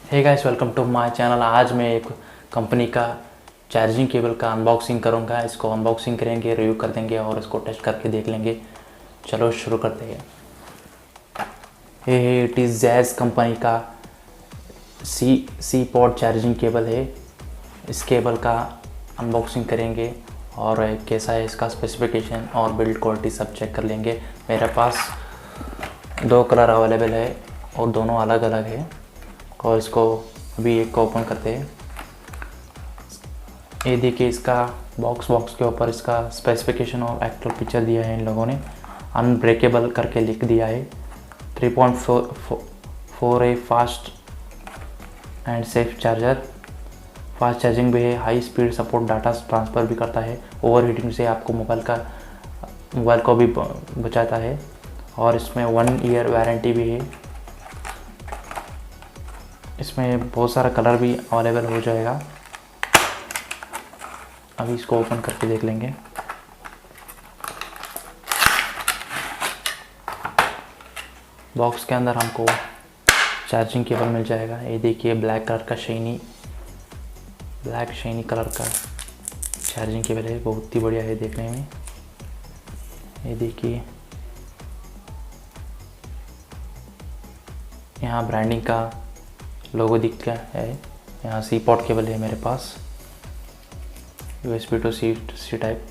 Hey guys, welcome to my channel. आज मैं एक कंपनी का चार्जिंग केबल का अनबॉक्सिंग करूंगा। इसको अनबॉक्सिंग करेंगे, रिव्यू कर देंगे और इसको टेस्ट करके देख लेंगे। चलो शुरू करते हैं। ये इट इज़ जैज़ कंपनी का सी पॉड चार्जिंग केबल है। इस केबल का अनबॉक्सिंग करेंगे और कैसा है इसका स्पेसिफिकेशन और बिल्ड क्वालिटी सब चेक कर लेंगे। मेरे पास दो कलर अवेलेबल है और दोनों अलग अलग है। और इसको अभी एक को ओपन करते हैं। ये देखिए, इसका बॉक्स के ऊपर इसका स्पेसिफिकेशन और एक्चुअल पिक्चर दिया है। इन लोगों ने अनब्रेकेबल करके लिख दिया है। 3.4 fast and safe charger, fast charging भी है, high speed support, data transfer भी करता है, ओवर हीटिंग से आपको मोबाइल को भी बचाता है। और इसमें 1 ईयर वारंटी भी है। इसमें बहुत सारा कलर भी अवेलेबल हो जाएगा। अभी इसको ओपन करके देख लेंगे। बॉक्स के अंदर हमको चार्जिंग केबल मिल जाएगा। ये देखिए, ब्लैक शाइनी कलर का चार्जिंग केबल है। बहुत ही बढ़िया है देखने में। ये देखिए, यहाँ ब्रांडिंग का लोगो दिखता है। यहाँ सी पॉड केबल है मेरे पास, USB to C टाइप।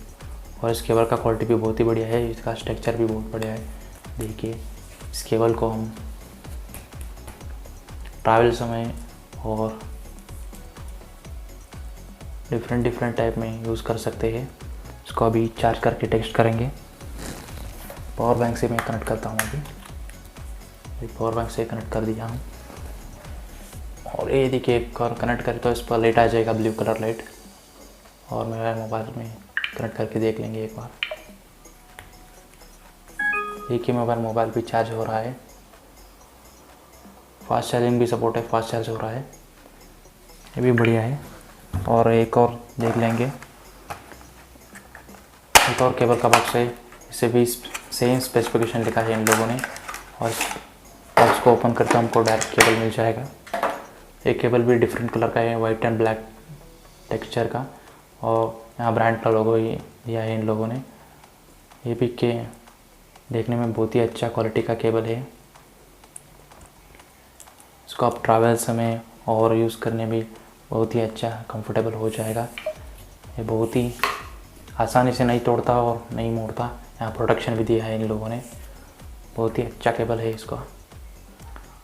और इस केबल का क्वालिटी भी बहुत ही बढ़िया है। इसका स्ट्रक्चर भी बहुत बढ़िया है। देखिए, इस केबल को हम ट्रैवल समय और डिफरेंट टाइप में यूज़ कर सकते हैं। इसको अभी चार्ज करके टेस्ट करेंगे। पावर बैंक से मैं कनेक्ट करता हूँ। अभी पावर बैंक से कनेक्ट कर दिया हूँ। और ये देखिए, एक और कनेक्ट करें तो इस पर लाइट आ जाएगा, ब्लू कलर लाइट। और मेरा मोबाइल में कनेक्ट करके देख लेंगे एक बार। देखिए, मोबाइल भी चार्ज हो रहा है। फास्ट चार्जिंग भी सपोर्ट है, फास्ट चार्ज हो रहा है। ये भी बढ़िया है। और एक और देख लेंगे। एक और केबल का बॉक्स है। इसे भी सेम स्पेसिफिकेशन लिखा है इन लोगों ने। और बॉक्स को ओपन करके हमको डायरेक्ट केबल मिल जाएगा। एक केबल भी डिफरेंट कलर का है, वाइट एंड ब्लैक टेक्सचर का। और यहाँ ब्रांड का लोगो ही दिया है इन लोगों ने। ये भी देखने में बहुत ही अच्छा क्वालिटी का केबल है। इसको आप ट्रैवल समय और यूज़ करने भी बहुत ही अच्छा कंफर्टेबल हो जाएगा। ये बहुत ही आसानी से नहीं तोड़ता और नहीं मोड़ता। यहाँ प्रोटेक्शन भी दिया है इन लोगों ने। बहुत ही अच्छा केबल है इसका।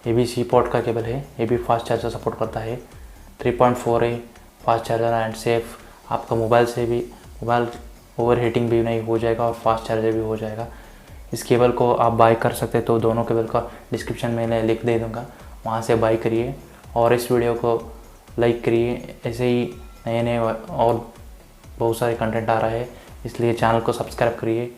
ये भी सी पॉड का केबल है। ये भी फास्ट चार्जर सपोर्ट करता है। 3.4 फास्ट चार्जर एंड सेफ। आपका मोबाइल ओवर हीटिंग भी नहीं हो जाएगा और फास्ट चार्जर भी हो जाएगा। इस केबल को आप बाय कर सकते हैं, तो दोनों केबल का डिस्क्रिप्शन में मैं लिख दे दूँगा, वहाँ से बाय करिए। और इस वीडियो को लाइक करिए। ऐसे ही नए और बहुत सारे कंटेंट आ रहा है, इसलिए चैनल को सब्सक्राइब करिए।